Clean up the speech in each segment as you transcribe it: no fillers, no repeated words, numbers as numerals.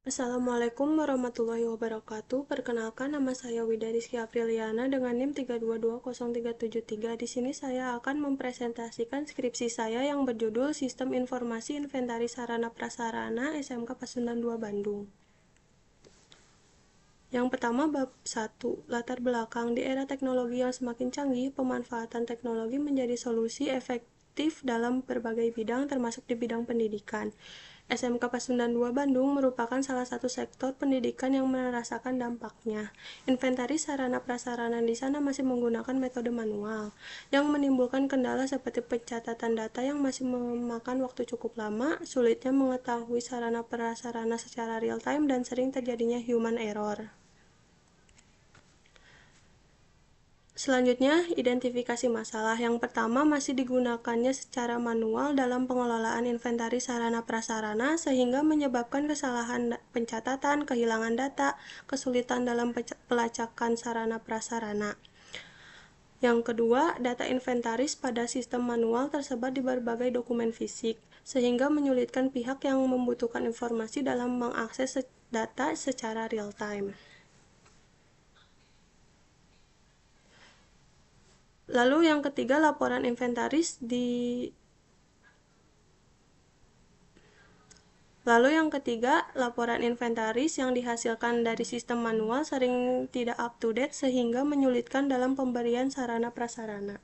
Assalamualaikum warahmatullahi wabarakatuh. Perkenalkan, nama saya Wida Rizky Apriliana dengan NIM 3220373. Di sini saya akan mempresentasikan skripsi saya yang berjudul Sistem Informasi Inventaris Sarana Prasarana SMK Pasundan 2 Bandung. Yang pertama, bab 1, latar belakang. Di era teknologi yang semakin canggih, pemanfaatan teknologi menjadi solusi efektif dalam berbagai bidang, termasuk di bidang pendidikan. SMK Pasundan 2 Bandung merupakan salah satu sektor pendidikan yang merasakan dampaknya. Inventaris sarana prasarana di sana masih menggunakan metode manual, yang menimbulkan kendala seperti pencatatan data yang masih memakan waktu cukup lama, sulitnya mengetahui sarana prasarana secara real time, dan sering terjadinya human error. Selanjutnya, identifikasi masalah. Yang pertama, masih digunakannya secara manual dalam pengelolaan inventaris sarana prasarana sehingga menyebabkan kesalahan pencatatan, kehilangan data, kesulitan dalam pelacakan sarana prasarana. Yang kedua, data inventaris pada sistem manual tersebar di berbagai dokumen fisik, sehingga menyulitkan pihak yang membutuhkan informasi dalam mengakses data secara real time. Lalu yang ketiga, laporan inventaris yang dihasilkan dari sistem manual sering tidak up to date sehingga menyulitkan dalam pemberian sarana prasarana.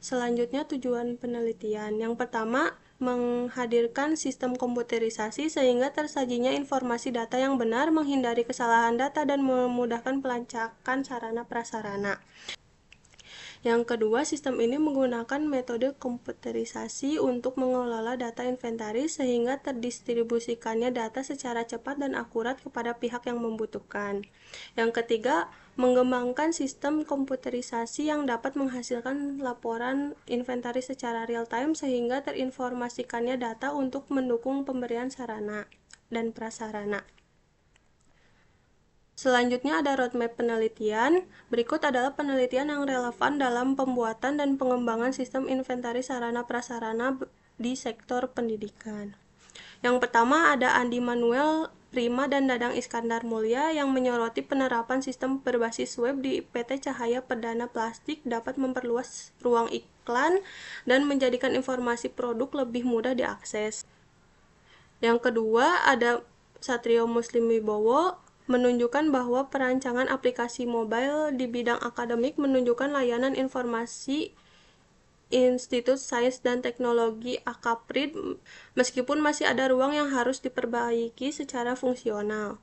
Selanjutnya, tujuan penelitian. Yang pertama, menghadirkan sistem komputerisasi sehingga tersajinya informasi data yang benar, menghindari kesalahan data, dan memudahkan pelacakan sarana prasarana. Yang kedua, sistem ini menggunakan metode komputerisasi untuk mengelola data inventaris sehingga terdistribusikannya data secara cepat dan akurat kepada pihak yang membutuhkan. Yang ketiga, mengembangkan sistem komputerisasi yang dapat menghasilkan laporan inventaris secara real time sehingga terinformasikannya data untuk mendukung pemberian sarana dan prasarana. Selanjutnya ada roadmap penelitian. Berikut adalah penelitian yang relevan dalam pembuatan dan pengembangan sistem inventaris sarana prasarana di sektor pendidikan. Yang pertama ada Andi Manuel Prima dan Dadang Iskandar Mulya yang menyoroti penerapan sistem berbasis web di PT Cahaya Perdana Plastik dapat memperluas ruang iklan dan menjadikan informasi produk lebih mudah diakses. Yang kedua ada Satrio Muslim Wibowo menunjukkan bahwa perancangan aplikasi mobile di bidang akademik menunjukkan layanan informasi Institut Sains dan Teknologi Akaprid meskipun masih ada ruang yang harus diperbaiki secara fungsional.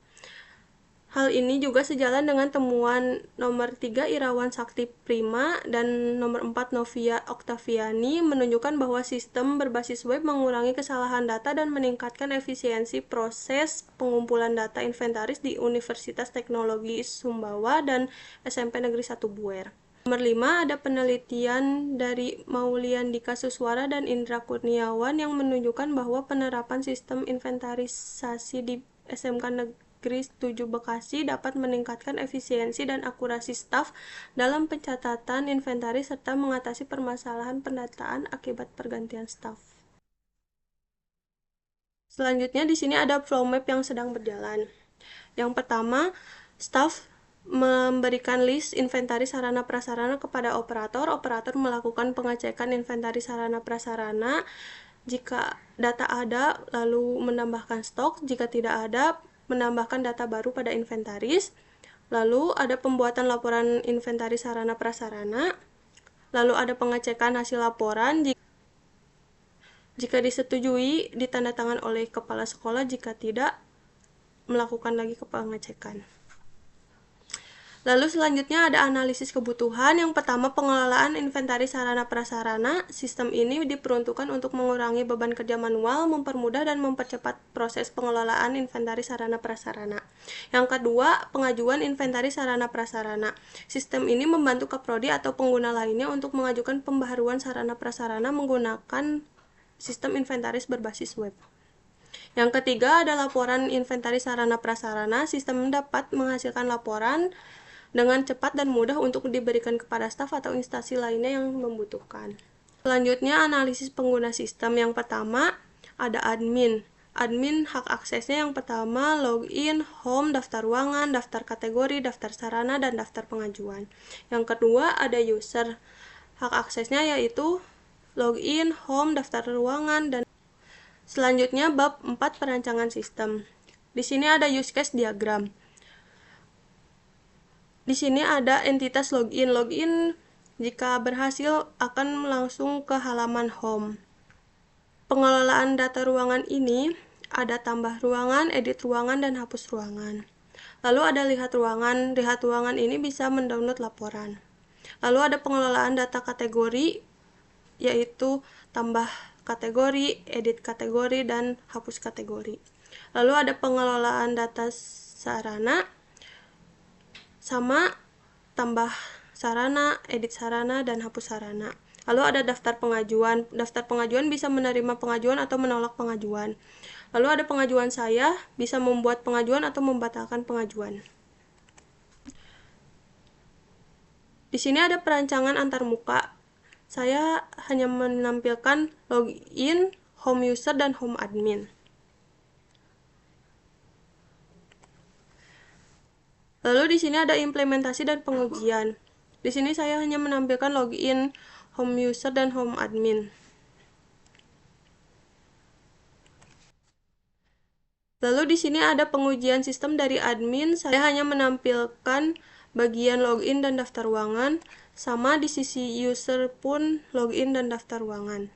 Hal ini juga sejalan dengan temuan nomor 3 Irawan Sakti Prima dan nomor 4 Novia Oktaviani menunjukkan bahwa sistem berbasis web mengurangi kesalahan data dan meningkatkan efisiensi proses pengumpulan data inventaris di Universitas Teknologi Sumbawa dan SMP Negeri 1 Buer. Nomor 5 ada penelitian dari Mauliandika Suswara dan Indra Kurniawan yang menunjukkan bahwa penerapan sistem inventarisasi di SMK Negeri 7 Bekasi dapat meningkatkan efisiensi dan akurasi staf dalam pencatatan inventaris serta mengatasi permasalahan pendataan akibat pergantian staf. Selanjutnya di sini ada flow map yang sedang berjalan. Yang pertama, staf memberikan list inventaris sarana prasarana kepada operator. Operator melakukan pengecekan inventaris sarana prasarana. Jika data ada, lalu menambahkan stok. Jika tidak ada, menambahkan data baru pada inventaris. Lalu ada pembuatan laporan inventaris sarana prasarana. Lalu ada pengecekan hasil laporan. Jika disetujui, ditandatangan oleh kepala sekolah. Jika tidak, melakukan lagi pengecekan. Lalu selanjutnya ada analisis kebutuhan. Yang pertama, pengelolaan inventaris sarana prasarana. Sistem ini diperuntukkan untuk mengurangi beban kerja manual, mempermudah dan mempercepat proses pengelolaan inventaris sarana prasarana. Yang kedua, pengajuan inventaris sarana prasarana. Sistem ini membantu Kaprodi atau pengguna lainnya untuk mengajukan pembaharuan sarana prasarana menggunakan sistem inventaris berbasis web. Yang ketiga ada laporan inventaris sarana prasarana. Sistem dapat menghasilkan laporan dengan cepat dan mudah untuk diberikan kepada staf atau instansi lainnya yang membutuhkan. Selanjutnya analisis pengguna sistem. Yang pertama ada admin. admin hak aksesnya yang pertama login, home, daftar ruangan, daftar kategori, daftar sarana, dan daftar pengajuan. Yang kedua ada user. Hak aksesnya yaitu login, home, daftar ruangan, dan selanjutnya bab 4 perancangan sistem. Di sini ada use case diagram. Di sini ada entitas login. Login jika berhasil akan langsung ke halaman home. Pengelolaan data ruangan ini ada tambah ruangan, edit ruangan, dan hapus ruangan. Lalu ada lihat ruangan. Lihat ruangan ini bisa mendownload laporan. Lalu ada pengelolaan data kategori, yaitu tambah kategori, edit kategori, dan hapus kategori. Lalu ada pengelolaan data sarana, sama tambah sarana, edit sarana, dan hapus sarana. Lalu ada daftar pengajuan. Daftar pengajuan bisa menerima pengajuan atau menolak pengajuan. Lalu ada pengajuan saya, bisa membuat pengajuan atau membatalkan pengajuan. Di sini ada perancangan antarmuka. Saya hanya menampilkan login, home user, dan home admin. Lalu di sini ada implementasi dan pengujian. Di sini saya hanya menampilkan login, home user, dan home admin. Lalu di sini ada pengujian sistem dari admin. Saya hanya menampilkan bagian login dan daftar ruangan, sama di sisi user pun login dan daftar ruangan.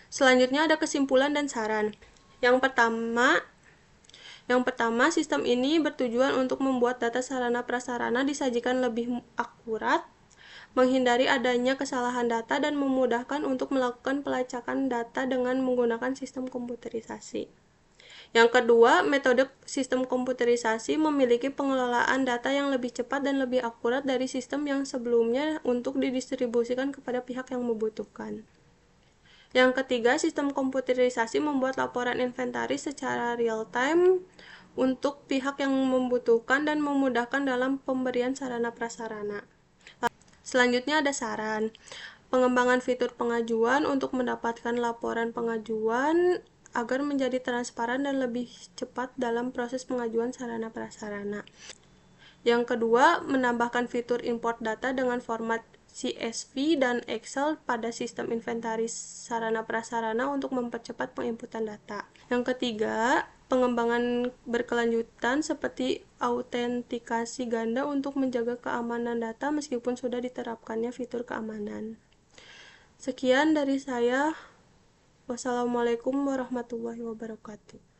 Selanjutnya ada kesimpulan dan saran. Yang pertama, sistem ini bertujuan untuk membuat data sarana prasarana disajikan lebih akurat, menghindari adanya kesalahan data, dan memudahkan untuk melakukan pelacakan data dengan menggunakan sistem komputerisasi. Yang kedua, metode sistem komputerisasi memiliki pengelolaan data yang lebih cepat dan lebih akurat dari sistem yang sebelumnya untuk didistribusikan kepada pihak yang membutuhkan. Yang ketiga, sistem komputerisasi membuat laporan inventaris secara real-time untuk pihak yang membutuhkan dan memudahkan dalam pemberian sarana prasarana. Selanjutnya ada saran. Pengembangan fitur pengajuan untuk mendapatkan laporan pengajuan agar menjadi transparan dan lebih cepat dalam proses pengajuan sarana prasarana. Yang kedua, menambahkan fitur import data dengan format CSV dan Excel pada sistem inventaris sarana prasarana untuk mempercepat penginputan data. Yang ketiga, pengembangan berkelanjutan seperti autentikasi ganda untuk menjaga keamanan data meskipun sudah diterapkannya fitur keamanan. Sekian dari saya. Wassalamualaikum warahmatullahi wabarakatuh.